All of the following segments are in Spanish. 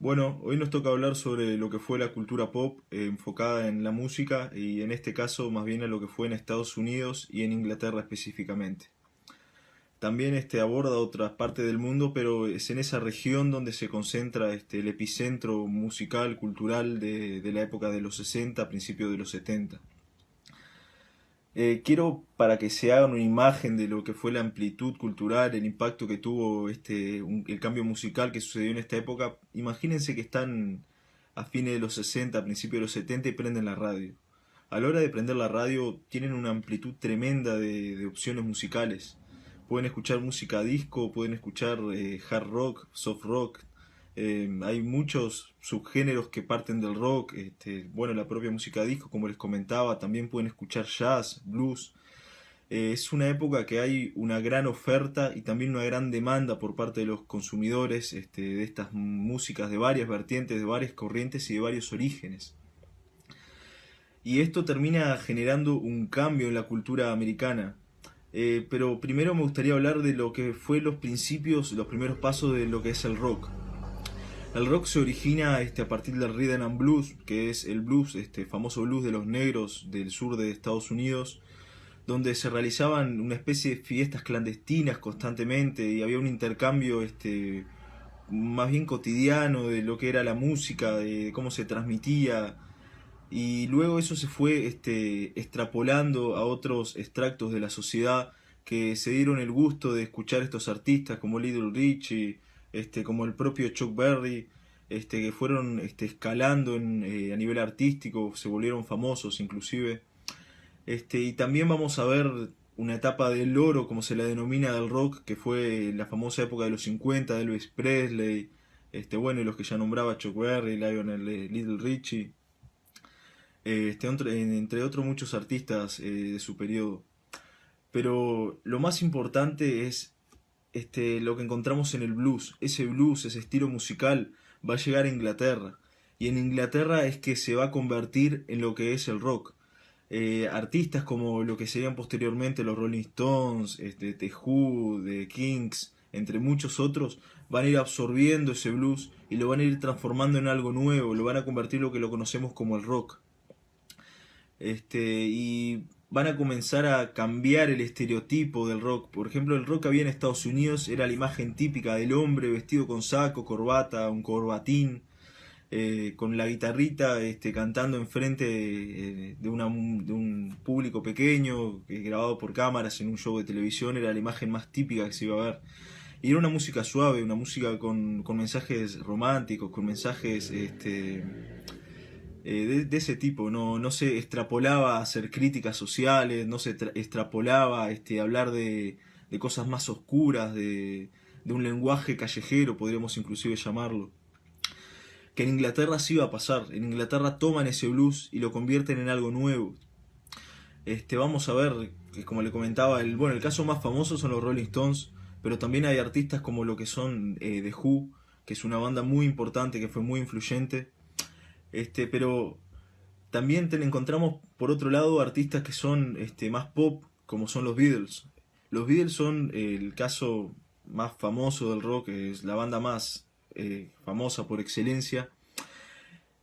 Bueno, hoy nos toca hablar sobre lo que fue la cultura pop enfocada en la música y en este caso más bien a lo que fue en Estados Unidos y en Inglaterra específicamente. También aborda otras partes del mundo, pero es en esa región donde se concentra el epicentro musical, cultural de la época de los 60, principios de los 70. Quiero para que se hagan una imagen de lo que fue la amplitud cultural, el impacto que tuvo el cambio musical que sucedió en esta época. Imagínense que están a fines de los 60, a principios de los 70 y prenden la radio. A la hora de prender la radio tienen una amplitud tremenda de opciones musicales. Pueden escuchar música disco, pueden escuchar hard rock, soft rock. Hay muchos subgéneros que parten del rock. Bueno, la propia música disco, como les comentaba, también pueden escuchar jazz, blues. Es una época que hay una gran oferta y también una gran demanda por parte de los consumidores de estas músicas de varias vertientes, de varias corrientes y de varios orígenes. Y esto termina generando un cambio en la cultura americana. Pero primero me gustaría hablar de lo que fue los principios, los primeros pasos de lo que es el rock. El rock se origina a partir del rhythm and blues, que es el blues, famoso blues de los negros del sur de Estados Unidos, donde se realizaban una especie de fiestas clandestinas constantemente y había un intercambio más bien cotidiano de lo que era la música, de cómo se transmitía, y luego eso se fue extrapolando a otros extractos de la sociedad que se dieron el gusto de escuchar estos artistas como Little Richie, como el propio Chuck Berry, que fueron escalando a nivel artístico, se volvieron famosos inclusive. Y también vamos a ver una etapa del oro, como se la denomina, del rock, que fue la famosa época de los 50, de Elvis Presley, bueno, y los que ya nombraba, Chuck Berry, Lionel Little Richie, entre otros muchos artistas de su periodo. Pero lo más importante es lo que encontramos en el blues. Ese blues, ese estilo musical, va a llegar a Inglaterra. Y en Inglaterra es que se va a convertir en lo que es el rock. Artistas como lo que serían posteriormente los Rolling Stones, The Who, The Kings, entre muchos otros, van a ir absorbiendo ese blues y lo van a ir transformando en algo nuevo, lo van a convertir en lo que lo conocemos como el rock. Y van a comenzar a cambiar el estereotipo del rock. Por ejemplo, el rock que había en Estados Unidos era la imagen típica del hombre vestido con saco, corbata, un corbatín, con la guitarrita cantando enfrente de un público pequeño, grabado por cámaras en un show de televisión. Era la imagen más típica que se iba a ver. Y era una música suave, una música con mensajes románticos, con mensajes de ese tipo. No se extrapolaba a hacer críticas sociales, no se extrapolaba a hablar de cosas más oscuras, de un lenguaje callejero, podríamos inclusive llamarlo. Que en Inglaterra sí iba a pasar. En Inglaterra toman ese blues y lo convierten en algo nuevo. Vamos a ver, que como le comentaba, el caso más famoso son los Rolling Stones, pero también hay artistas como lo que son The Who, que es una banda muy importante, que fue muy influyente. Pero también encontramos por otro lado artistas que son más pop, como son los Beatles. Los Beatles son el caso más famoso del rock, es la banda más famosa por excelencia.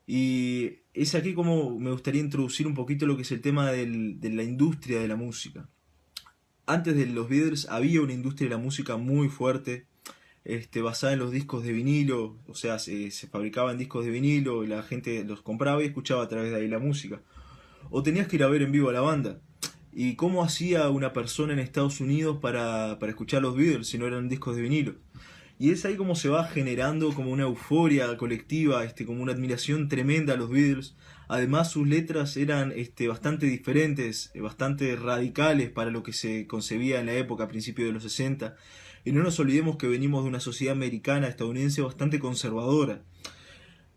Y es aquí como me gustaría introducir un poquito lo que es el tema de la industria de la música. Antes de los Beatles había una industria de la música muy fuerte, basada en los discos de vinilo. O sea, se fabricaban discos de vinilo, la gente los compraba y escuchaba a través de ahí la música. O tenías que ir a ver en vivo a la banda. ¿Y cómo hacía una persona en Estados Unidos para escuchar los Beatles si no eran discos de vinilo? Y es ahí como se va generando como una euforia colectiva, como una admiración tremenda a los Beatles. Además sus letras eran bastante diferentes, bastante radicales para lo que se concebía en la época, a principios de los 60. Y no nos olvidemos que venimos de una sociedad americana, estadounidense, bastante conservadora.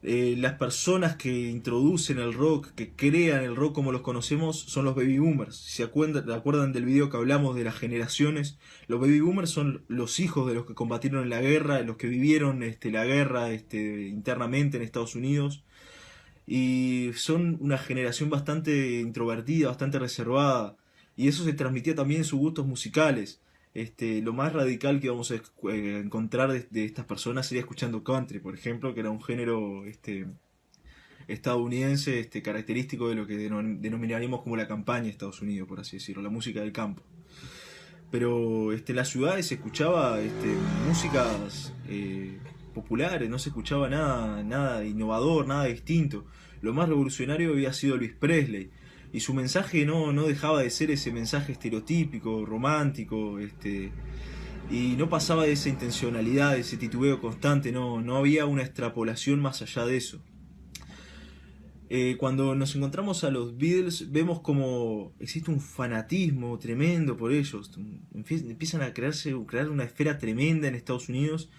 Las personas que introducen el rock, que crean el rock como los conocemos, son los baby boomers. Si acuerdan del video que hablamos de las generaciones, los baby boomers son los hijos de los que combatieron en la guerra, los que vivieron la guerra internamente en Estados Unidos. Y son una generación bastante introvertida, bastante reservada. Y eso se transmitía también en sus gustos musicales. lo más radical que vamos a encontrar de estas personas sería escuchando country, por ejemplo, que era un género estadounidense característico de lo que denominaríamos como la campaña de Estados Unidos, por así decirlo, la música del campo. Pero en las ciudades se escuchaba músicas populares, no se escuchaba nada innovador, nada distinto. Lo más revolucionario había sido Elvis Presley, y su mensaje no dejaba de ser ese mensaje estereotípico, romántico, y no pasaba de esa intencionalidad, de ese titubeo constante, no había una extrapolación más allá de eso. Cuando nos encontramos a los Beatles vemos como existe un fanatismo tremendo por ellos, empiezan a crear una esfera tremenda en Estados Unidos,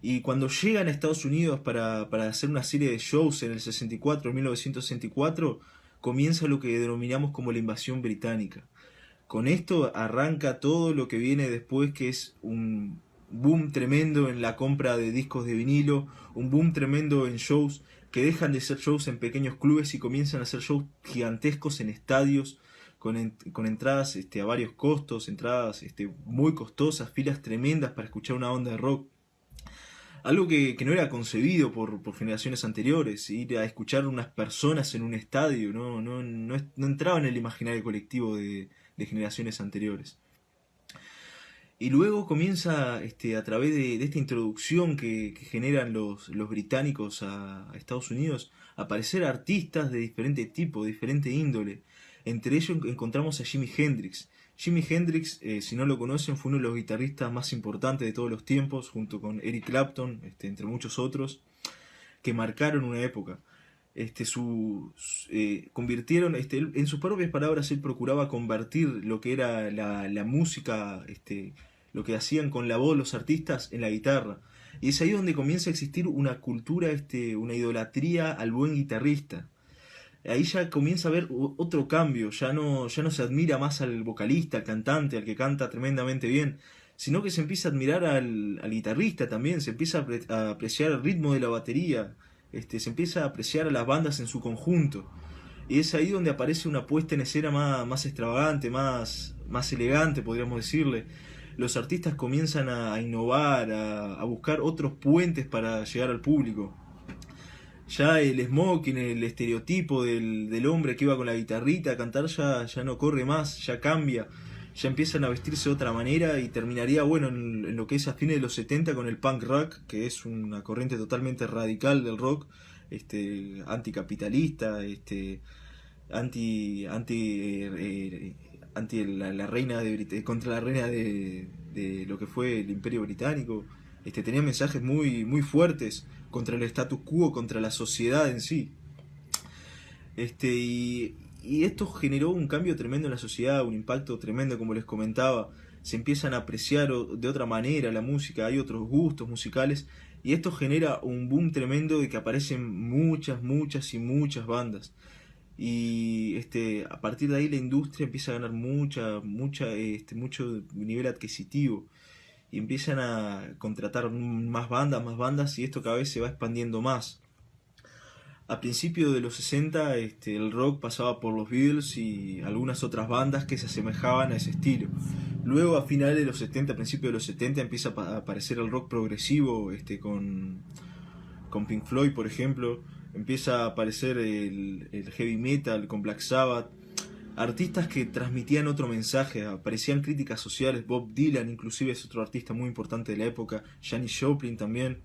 y cuando llegan a Estados Unidos para hacer una serie de shows en el 64, 1964, comienza lo que denominamos como la invasión británica. Con esto arranca todo lo que viene después, que es un boom tremendo en la compra de discos de vinilo, un boom tremendo en shows que dejan de ser shows en pequeños clubes y comienzan a ser shows gigantescos en estadios, con entradas a varios costos, entradas muy costosas, filas tremendas para escuchar una banda de rock. Algo que no era concebido por generaciones anteriores. Ir a escuchar unas personas en un estadio no entraba en el imaginario colectivo de generaciones anteriores. Y luego comienza a través de esta introducción que generan los británicos a Estados Unidos, a aparecer artistas de diferente tipo, de diferente índole. Entre ellos encontramos a Jimi Hendrix. Jimi Hendrix, si no lo conocen, fue uno de los guitarristas más importantes de todos los tiempos, junto con Eric Clapton, entre muchos otros, que marcaron una época. Convirtieron, en sus propias palabras, él procuraba convertir lo que era la música, lo que hacían con la voz los artistas, en la guitarra. Y es ahí donde comienza a existir una cultura, una idolatría al buen guitarrista. Ahí ya comienza a haber otro cambio, ya no se admira más al vocalista, al cantante, al que canta tremendamente bien, sino que se empieza a admirar al guitarrista también, se empieza a apreciar el ritmo de la batería, se empieza a apreciar a las bandas en su conjunto. Y es ahí donde aparece una puesta en escena más extravagante, más elegante, podríamos decirle. Los artistas comienzan a innovar, a buscar otros puentes para llegar al público. Ya el smoking, el estereotipo del hombre que iba con la guitarrita a cantar ya no corre más, ya cambia, ya empiezan a vestirse de otra manera, y terminaría en lo que es a fines de los 70 con el punk rock, que es una corriente totalmente radical del rock, anticapitalista, anti la reina contra la reina de lo que fue el Imperio Británico. Tenía mensajes muy fuertes contra el status quo, contra la sociedad en sí. Y esto generó un cambio tremendo en la sociedad, un impacto tremendo, como les comentaba. Se empiezan a apreciar de otra manera la música, hay otros gustos musicales, y esto genera un boom tremendo de que aparecen muchas y muchas bandas. Y a partir de ahí la industria empieza a ganar mucho nivel adquisitivo, y empiezan a contratar más bandas, y esto cada vez se va expandiendo más. A principios de los 60 el rock pasaba por los Beatles y algunas otras bandas que se asemejaban a ese estilo. Luego, a finales de los 70, principios de los 70, empieza a aparecer el rock progresivo, con Pink Floyd, por ejemplo. Empieza a aparecer el heavy metal con Black Sabbath. Artistas que transmitían otro mensaje, aparecían críticas sociales. Bob Dylan inclusive es otro artista muy importante de la época, Janis Joplin también.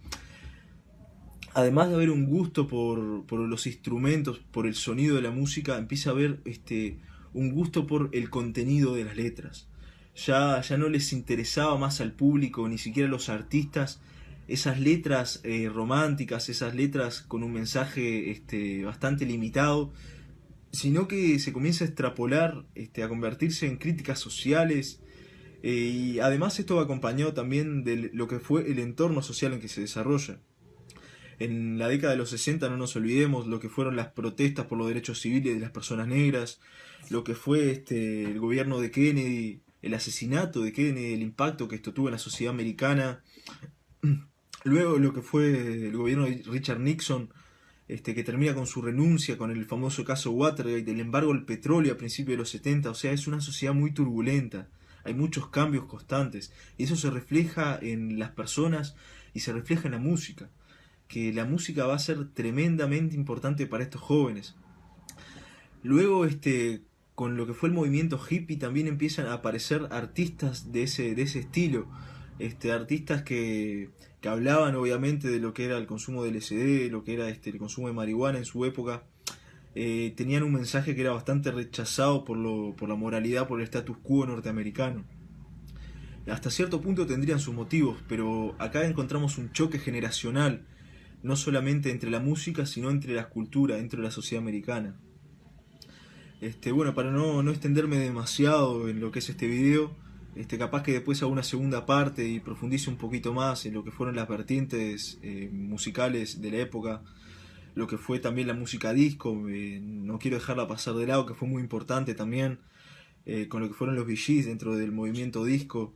Además de haber un gusto por los instrumentos, por el sonido de la música, empieza a haber un gusto por el contenido de las letras. Ya no les interesaba más al público, ni siquiera a los artistas, esas letras románticas, esas letras con un mensaje bastante limitado, sino que se comienza a extrapolar, a convertirse en críticas sociales, y además esto va acompañado también de lo que fue el entorno social en que se desarrolla. En la década de los 60, no nos olvidemos lo que fueron las protestas por los derechos civiles de las personas negras, lo que fue el gobierno de Kennedy, el asesinato de Kennedy, el impacto que esto tuvo en la sociedad americana. Luego lo que fue el gobierno de Richard Nixon, que termina con su renuncia, con el famoso caso Watergate, el embargo al petróleo a principios de los 70. O sea, es una sociedad muy turbulenta. hay muchos cambios constantes, y eso se refleja en las personas y se refleja en la música, que la música va a ser tremendamente importante para estos jóvenes. Luego, con lo que fue el movimiento hippie también empiezan a aparecer artistas de ese estilo, artistas que hablaban obviamente de lo que era el consumo de LSD, lo que era el consumo de marihuana en su época. Tenían un mensaje que era bastante rechazado por la moralidad, por el status quo norteamericano. Hasta cierto punto tendrían sus motivos, pero acá encontramos un choque generacional, no solamente entre la música, sino entre las culturas, dentro de la sociedad americana. Bueno, para no extenderme demasiado en lo que es este video, capaz que después haga una segunda parte y profundice un poquito más en lo que fueron las vertientes musicales de la época, lo que fue también la música disco, no quiero dejarla pasar de lado, que fue muy importante también, con lo que fueron los Bee Gees dentro del movimiento disco,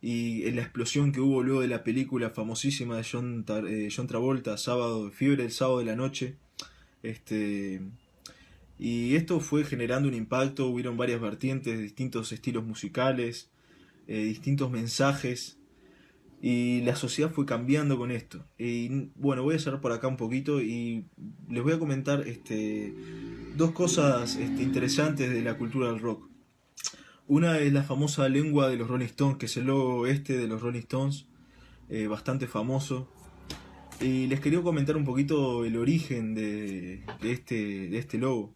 y en la explosión que hubo luego de la película famosísima de John Travolta, Fiebre del sábado de la noche. Y esto fue generando un impacto, hubieron varias vertientes, distintos estilos musicales, distintos mensajes, y la sociedad fue cambiando con esto. Y bueno, voy a cerrar por acá un poquito y les voy a comentar dos cosas interesantes de la cultura del rock. Una es la famosa lengua de los Rolling Stones, que es el logo de los Rolling Stones, bastante famoso. Y les quería comentar un poquito el origen de este logo.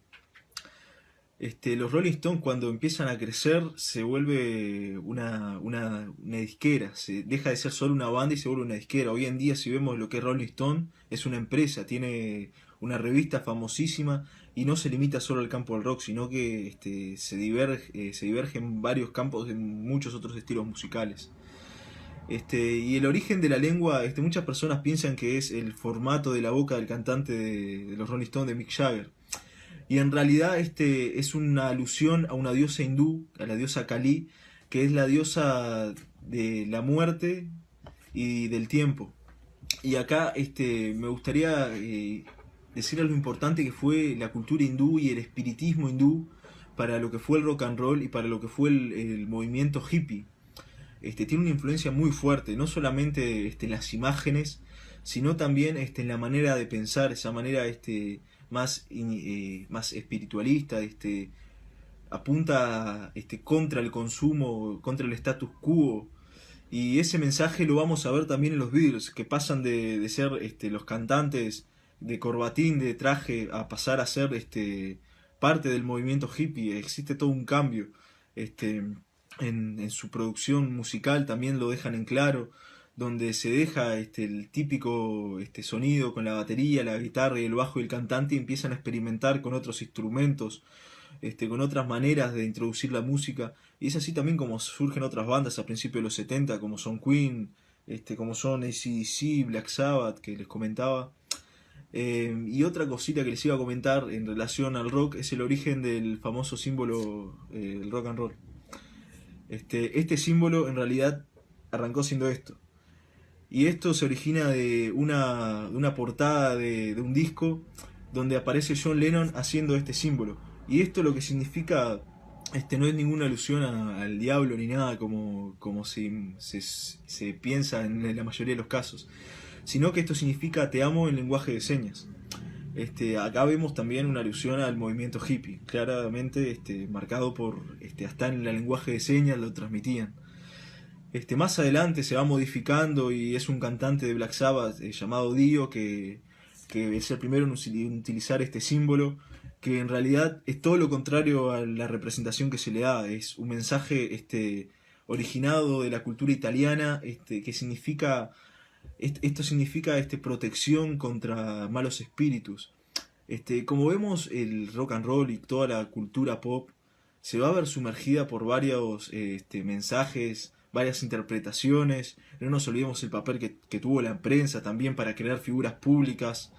Los Rolling Stones, cuando empiezan a crecer, se vuelve una disquera, se deja de ser solo una banda y se vuelve una disquera. Hoy en día, si vemos lo que es Rolling Stone, es una empresa, tiene una revista famosísima y no se limita solo al campo del rock, sino que se diverge en varios campos, en muchos otros estilos musicales. Y el origen de la lengua, muchas personas piensan que es el formato de la boca del cantante de los Rolling Stones, de Mick Jagger. Y en realidad es una alusión a una diosa hindú, a la diosa Kali, que es la diosa de la muerte y del tiempo. Y acá me gustaría decirles lo importante que fue la cultura hindú y el espiritismo hindú para lo que fue el rock and roll y para lo que fue el movimiento hippie. Tiene una influencia muy fuerte, no solamente en las imágenes, sino también en la manera de pensar, esa manera más espiritualista, apunta contra el consumo, contra el status quo. Y ese mensaje lo vamos a ver también en los Beatles, que pasan de ser los cantantes de corbatín, de traje, a pasar a ser parte del movimiento hippie. Existe todo un cambio. En su producción musical también lo dejan en claro, donde se deja el típico sonido con la batería, la guitarra y el bajo y el cantante, y empiezan a experimentar con otros instrumentos, con otras maneras de introducir la música. Y es así también como surgen otras bandas a principios de los 70, como son Queen, como son AC/DC, Black Sabbath, que les comentaba. Y otra cosita que les iba a comentar en relación al rock es el origen del famoso símbolo del rock and roll. Este símbolo en realidad arrancó siendo esto. Y esto se origina de una portada de un disco donde aparece John Lennon haciendo este símbolo. Y esto lo que significa, no es ninguna alusión al diablo ni nada como se piensa en la mayoría de los casos, sino que esto significa te amo en lenguaje de señas. Acá vemos también una alusión al movimiento hippie, claramente marcado por, hasta en el lenguaje de señas lo transmitían. Más adelante se va modificando y es un cantante de Black Sabbath llamado Dio que es el primero en utilizar este símbolo, que en realidad es todo lo contrario a la representación que se le da. Es un mensaje originado de la cultura italiana, que significa esto significa protección contra malos espíritus. Como vemos, el rock and roll y toda la cultura pop se va a ver sumergida por varios mensajes, varias interpretaciones. No nos olvidemos el papel que tuvo la prensa también para crear figuras públicas.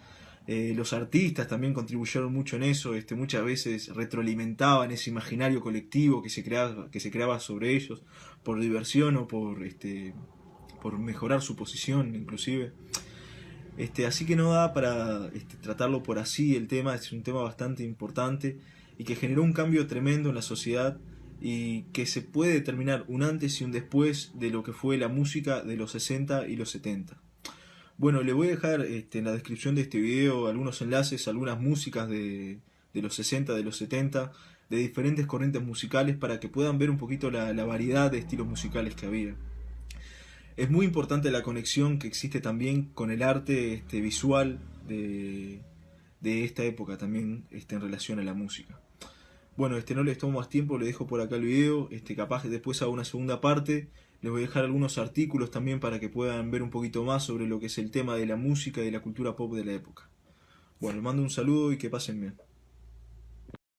Los artistas también contribuyeron mucho en eso. Muchas veces retroalimentaban ese imaginario colectivo que se creaba sobre ellos por diversión o por mejorar su posición inclusive. Así que no da para tratarlo por así el tema. Es un tema bastante importante y que generó un cambio tremendo en la sociedad, y que se puede determinar un antes y un después de lo que fue la música de los 60 y los 70. Bueno, le voy a dejar en la descripción de este video algunos enlaces, algunas músicas de los 60, de los 70, de diferentes corrientes musicales para que puedan ver un poquito la variedad de estilos musicales que había. Es muy importante la conexión que existe también con el arte visual de esta época también en relación a la música. Bueno, no les tomo más tiempo, le dejo por acá el video, capaz que después hago una segunda parte, les voy a dejar algunos artículos también para que puedan ver un poquito más sobre lo que es el tema de la música y de la cultura pop de la época. Bueno, les mando un saludo y que pasen bien.